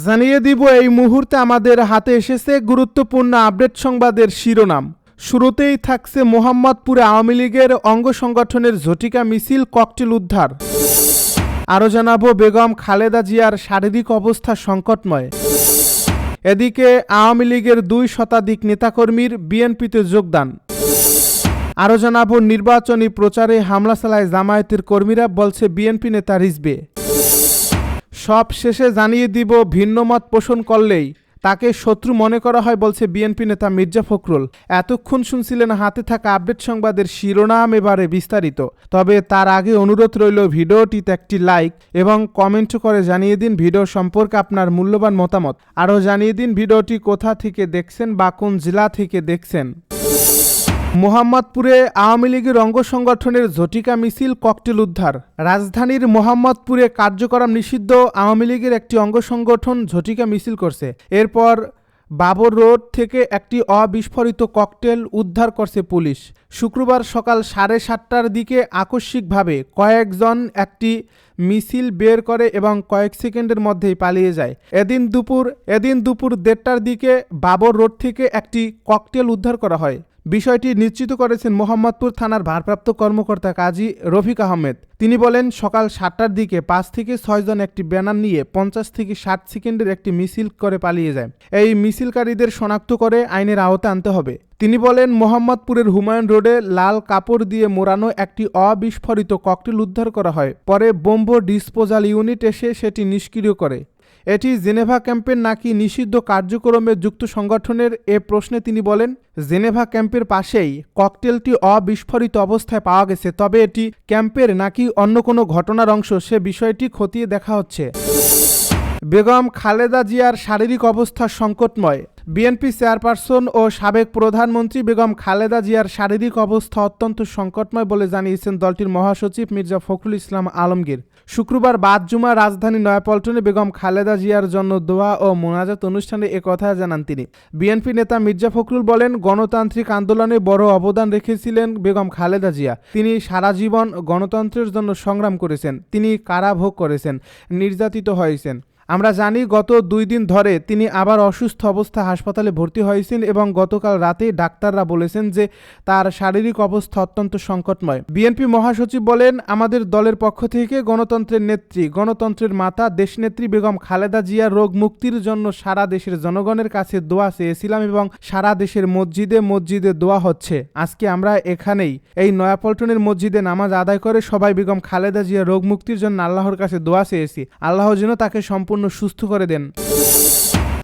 জানিয়ে দিব এই মুহূর্তে আমাদের হাতে এসেছে গুরুত্বপূর্ণ আপডেট সংবাদের শিরোনাম। শুরুতেই থাকছে মোহাম্মদপুরে আওয়ামী লীগের অঙ্গ সংগঠনের ঝটিকা মিছিল, ককটেল উদ্ধার। আরও জানাবো বেগম খালেদা জিয়ার শারীরিক অবস্থা সংকটময়। এদিকে আওয়ামী লীগের 2 শতাধিক নেতাকর্মীর বিএনপিতে যোগদান। আরও জানাবো নির্বাচনী প্রচারে হামলা চালায় জামায়াতের কর্মীরা, বলছে বিএনপি নেতা রিজভী। সব শেষে জানিয়ে দিব ভিন্নমত পোষণ করলেই তাকে শত্রু মনে করা হয়, বলছে বিএনপি নেতা মির্জা ফখরুল। এতক্ষণ শুনছিলেন হাতে থাকা আপডেট সংবাদের শিরোনাম, এবারে বিস্তারিত। তবে তার আগে অনুরোধ রইল ভিডিওটিতে একটি লাইক এবং কমেন্ট করে জানিয়ে দিন ভিডিও সম্পর্কে আপনার মূল্যবান মতামত। আরও জানিয়ে দিন ভিডিওটি কোথা থেকে দেখছেন বা কোন জেলা থেকে দেখছেন। মোহাম্মদপুরে আওয়ামী লীগের অঙ্গ সংগঠনের ঝটিকা মিছিল, ককটেল উদ্ধার। রাজধানীর মোহাম্মদপুরে কার্যক্রম নিষিদ্ধ আওয়ামী লীগের একটি অঙ্গ সংগঠন ঝটিকা মিছিল করছে। এরপর বাবর রোড থেকে একটি অবিস্ফোরিত ককটেল উদ্ধার করছে পুলিশ। শুক্রবার সকাল 7:30টার দিকে আকস্মিকভাবে কয়েকজন একটি মিছিল বের করে এবং কয়েক সেকেন্ডের মধ্যেই পালিয়ে যায়। এদিন দুপুর 1:30টার দিকে বাবর রোড থেকে একটি ককটেল উদ্ধার করা হয়। বিষয়টি নিশ্চিত করেছেন মোহাম্মদপুর থানার ভারপ্রাপ্ত কর্মকর্তা কাজী রফিক আহমেদ। তিনি বলেন, সকাল 7টার দিকে 5 থেকে 6 জন একটি ব্যানার নিয়ে 50 থেকে 60 সেকেন্ডের একটি মিছিল করে পালিয়ে যায়। এই মিছিলকারীদের শনাক্ত করে আইনের আওতায় আনতে হবে। তিনি বলেন, মোহাম্মদপুরের হুমায়ুন রোডে লাল কাপড় দিয়ে মোড়ানো একটি অবিস্ফোরিত ককটেল উদ্ধার করা হয়। পরে বোম্ব ডিসপোজাল ইউনিট এসে সেটি নিষ্ক্রিয় করে। এটি জেনেভা ক্যাম্পের নাকি নিষিদ্ধ কার্যক্রমে যুক্ত সংগঠনের এ প্রশ্নে তিনি বলেন, জেনেভা ক্যাম্পের পাশেই ককটেলটি অবিস্ফোরিত অবস্থায় পাওয়া গেছে, তবে এটি ক্যাম্পের নাকি অন্য কোনো ঘটনার অংশ সে বিষয়টি খতিয়ে দেখা হচ্ছে। বেগম খালেদা জিয়ার শারীরিক অবস্থা সংকটময়। বিএনপি চেয়ারপারসন ও সাবেক প্রধানমন্ত্রী বেগম খালেদা জিয়ার শারীরিক অবস্থা অত্যন্ত সংকটময় বলে জানিয়েছেন দলটির মহাসচিব মির্জা ফখরুল ইসলাম আলমগীর। শুক্রবার বাদ জুমা রাজধানী নয়াপল্টনে বেগম খালেদা জিয়ার জন্য দোয়া ও মোনাজাত অনুষ্ঠানে একথা জানান তিনি। বিএনপি নেতা মির্জা ফখরুল বলেন, গণতান্ত্রিক আন্দোলনে বড় অবদান রেখেছিলেন বেগম খালেদা জিয়া। তিনি সারা জীবন গণতন্ত্রের জন্য সংগ্রাম করেছেন। তিনি কারাভোগ করেছেন, নির্যাতিত হয়েছেন। আমরা জানি গত 2 দিন ধরে তিনি আবার অসুস্থ অবস্থায় হাসপাতালে ভর্তি হয়েছেন এবং গতকাল রাতে ডাক্তাররা বলেছেন যে তার শারীরিক অবস্থা অত্যন্ত সংকটময়। বিএনপি মহাসচিব বলেন, আমাদের দলের পক্ষ থেকে গণতন্ত্রের নেত্রী, গণতন্ত্রের মাতা দেশনেত্রী বেগম খালেদা জিয়ার রোগ মুক্তির জন্য সারা দেশের জনগণের কাছে দোয়া চেয়েছিলাম এবং সারা দেশের মসজিদে মসজিদে দোয়া হচ্ছে। আজকে আমরা এখানেই এই নয়াপল্টনের মসজিদে নামাজ আদায় করে সবাই বেগম খালেদা জিয়ার রোগ মুক্তির জন্য আল্লাহর কাছে দোয়া চেয়েছি। আল্লাহ যেন তাকে সম্পূর্ণ সুস্থ করে দেন।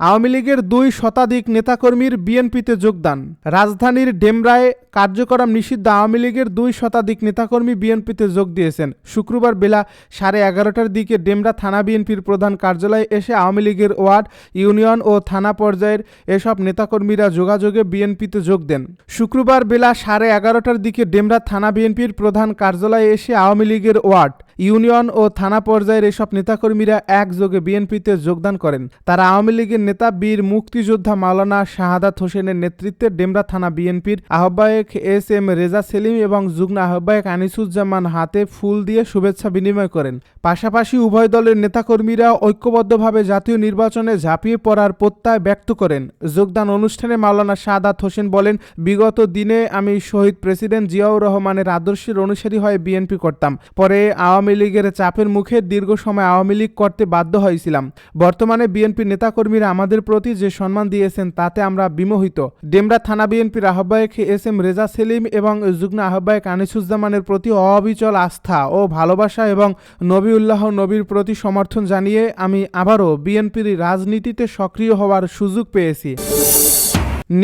আওয়ামী লীগের 2 শতাধিক নেতাকর্মীর বিএনপিতে যোগদান। রাজধানীর ডেমরায় কার্যক্রম নিষিদ্ধ আওয়ামী লীগের 2 শতাধিক নেতাকর্মী বিএনপিতে যোগ দিয়েছেন। শুক্রবার বেলা 11:30টার দিকে ডেমরা থানা বিএনপির প্রধান কার্যালয়ে এসে আওয়ামী লীগের ওয়ার্ড, ইউনিয়ন ও থানা পর্যায়ের এসব নেতাকর্মীরা যোগাযোগে বিএনপিতে যোগ দেন। শুক্রবার বেলা 11:30টার দিকে ডেমরা থানা বিএনপির প্রধান কার্যালয়ে এসে আওয়ামী লীগের ওয়ার্ড, ইউনিয়ন ও থানা পর্যায়ের এসব নেতাকর্মীরা একযোগে বিএনপিতে যোগদান করেন। তারা আওয়ামী লীগের নেতা বীর মুক্তিযোদ্ধা মাওলানা শাহাদাত হোসেনের নেতৃত্বে ডেমরা থানা বিএনপির আহ্বায়ক এস.এম. রেজা সেলিম এবং যুগ্ম আহ্বায়ক আনিসুজ্জামান হাতে ফুল দিয়ে শুভেচ্ছা বিনিময় করেন। পাশাপাশি উভয় দলের নেতাকর্মীরা ঐক্যবদ্ধভাবে জাতীয় নির্বাচনে ঝাঁপিয়ে পড়ার প্রত্যয় ব্যক্ত করেন। যোগদান অনুষ্ঠানে মাওলানা শাহাদাত হোসেন বলেন, বিগত দিনে আমি শহীদ প্রেসিডেন্ট জিয়াউর রহমানের আদর্শের অনুসারী হয়ে বিএনপি করতাম। পরে আওয়ামী লীগের চাপের মুখে দীর্ঘ সময় আওয়ামী লীগ করতে বাধ্য হয়েছিলাম। বর্তমানে বিএনপি নেতাকর্মীরা আমাদের প্রতি যে সম্মান দিয়েছেন তাতে আমরা বিমোহিত। ডেমরা থানা বিএনপির আহ্বায়ক এস.এম. রেজা সেলিম এবং যুগ্ম আহ্বায়ক আনিসুজ্জামানের প্রতি অবিচল আস্থা ও ভালোবাসা এবং নবীউল্লাহ নবীর প্রতি সমর্থন জানিয়ে আমি আবারও বিএনপির রাজনীতিতে সক্রিয় হওয়ার সুযোগ পেয়েছি।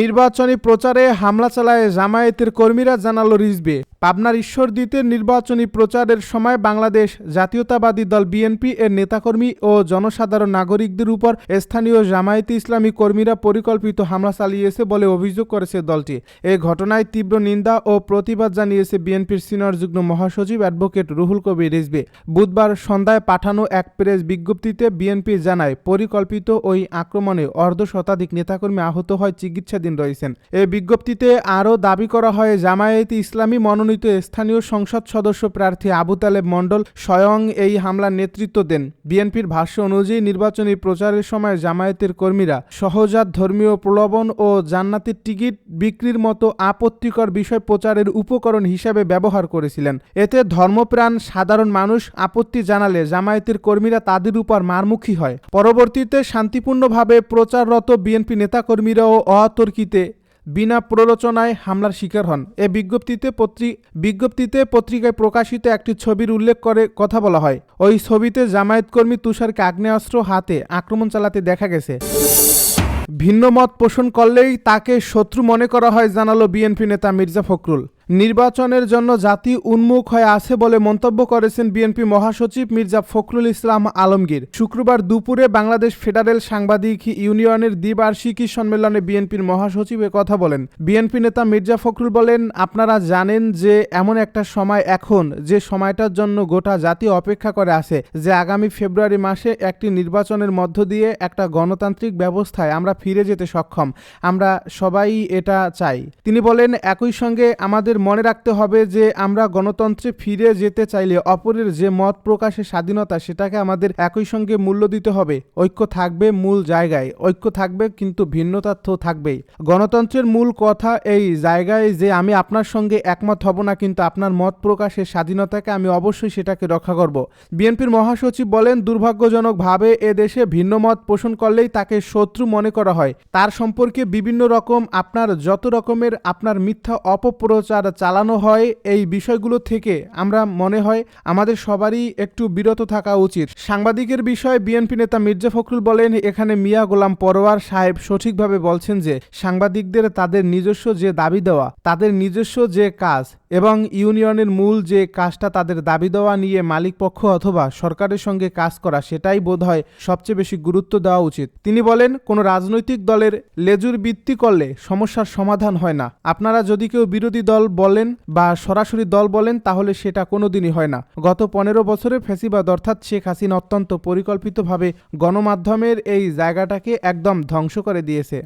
নির্বাচনী প্রচারে হামলা চালায় জামায়াতের কর্মীরা, জানালো রিজভী। পাবনার ঈশ্বরদীতে নির্বাচনী প্রচারের সময় বাংলাদেশ জাতীয়তাবাদী দল বিএনপি এর নেতাকর্মী ও জনসাধারণ নাগরিকদের উপর স্থানীয় জামায়াতে ইসলামী কর্মীরা পরিকল্পিত হামলা চালিয়েছে বলে অভিযোগ করেছে দলটি। এই ঘটনায় তীব্র নিন্দা ও প্রতিবাদ জানিয়েছে বিএনপির সিনিয়র যুগ্ম মহাসচিব অ্যাডভোকেট রুহুল কবির রিজভী। বুধবার সন্ধ্যায় পাঠানো এক প্রেস বিজ্ঞপ্তিতে বিএনপি জানায়, পরিকল্পিত ওই আক্রমণে অর্ধশতাধিক নেতাকর্মী আহত হয়, চিকিৎসা চিকিৎসাধীন রয়েছেন। এই বিজ্ঞপ্তিতে আরও দাবি করা হয়, জামায়াতে ইসলামী মনোনীত স্থানীয় সংসদ সদস্য প্রার্থী আবু তালেব মণ্ডল স্বয়ং এই হামলার নেতৃত্ব দেন। বিএনপির ভাষ্য অনুযায়ী নির্বাচনী প্রচারের সময় জামায়াতের কর্মীরা সহজাত ধর্মীয় প্রলোভন ও জান্নাতের টিকিট বিক্রির মতো আপত্তিকর বিষয় প্রচারের উপকরণ হিসেবে ব্যবহার করেছিলেন। এতে ধর্মপ্রাণ সাধারণ মানুষ আপত্তি জানালে জামায়াতের কর্মীরা তাদের উপর মারমুখী হয়। পরবর্তীতে শান্তিপূর্ণভাবে প্রচাররত বিএনপি নেতাকর্মীরাও অতর্কিতে বিনা প্ররোচনায় হামলার শিকার হন। এ বিজ্ঞপ্তিতে পত্রিকায় প্রকাশিত একটি ছবির উল্লেখ করে কথা বলা হয়। ওই ছবিতে জামায়াত কর্মী তুষারকে আগ্নেয়াস্ত্র হাতে আক্রমণ চালাতে দেখা গেছে। ভিন্ন মত পোষণ করলেই তাকে শত্রু মনে করা হয়, জানালো বিএনপি নেতা মির্জা ফখরুল। নির্বাচনের জন্য জাতি উন্মুখ হয়ে আছে বলে মন্তব্য করেছেন বিএনপি মহাসচিব মির্জা ফখরুল ইসলাম আলমগীর। শুক্রবার দুপুরে বাংলাদেশ ফেডারেল সাংবাদিক ইউনিয়নের দ্বিবার্ষিকী সম্মেলনে বিএনপির মহাসচিব কথা বলেন। বিএনপি নেতা মির্জা ফখরুল বলেন, আপনারা জানেন যে এমন একটা সময় এখন, যে সময়টার জন্য গোটা জাতি অপেক্ষা করে আছে, যে আগামী ফেব্রুয়ারি মাসে একটি নির্বাচনের মধ্য দিয়ে একটা গণতান্ত্রিক ব্যবস্থায় আমরা ফিরে যেতে সক্ষম। আমরা সবাই এটা চাই। তিনি বলেন, একই সঙ্গে আমাদের মনে রাখতে হবে যে আমরা গণতন্ত্রে ফিরে যেতে চাইলে অপরের যে মত প্রকাশের স্বাধীনতা, সেটাকে আমাদের একই সঙ্গে মূল্য দিতে হবে। ঐক্য থাকবে মূল জায়গায়, ঐক্য থাকবে কিন্তু ভিন্নতা তো থাকবেই। গণতন্ত্রের মূল কথা এই জায়গায় যে আমি আপনার সঙ্গে একমত হব না, কিন্তু আপনার মত প্রকাশের স্বাধীনতাকে আমি অবশ্যই সেটাকে রক্ষা করব। বিএনপির মহাসচিব বলেন, দুর্ভাগ্যজনকভাবে এ দেশে ভিন্ন মত পোষণ করলেই তাকে শত্রু মনে করা হয়। তার সম্পর্কে বিভিন্ন রকম যত রকমের আপনার মিথ্যা অপপ্রচার চালানো হয়। এই বিষয়গুলো থেকে আমরা মনে হয় আমাদের সবারই একটু বিরত থাকা উচিত। সাংবাদিকের বিষয়ে বিএনপি নেতা মির্জা ফখরুল বলেন, এখানে মিয়া গোলাম পরোয়ার সাহেব সঠিকভাবে বলছেন যে সাংবাদিকদের তাদের নিজস্ব যে দাবি দেওয়া, তাদের নিজস্ব যে কাজ এবং ইউনিয়নের মূল যে কাজটা তাদের দাবি দেওয়া নিয়ে মালিকপক্ষ অথবা সরকারের সঙ্গে কাজ করা, সেটাই বোধহয় সবচেয়ে বেশি গুরুত্ব দেওয়া উচিত। তিনি বলেন, কোনো রাজনৈতিক দলের লেজুর ভিত্তি করলে সমস্যার সমাধান হয় না। আপনারা যদি কেউ বিরোধী দল বলেন বা সরাসরি দল বলেন, তাহলে সেটা কোনোদিনই হয় না। গত 15 বছরে ফ্যাসিবাদ অর্থাৎ শেখ হাসিনা অত্যন্ত পরিকল্পিতভাবে গণমাধ্যমের এই জায়গাটাকে একদম ধ্বংস করে দিয়েছে।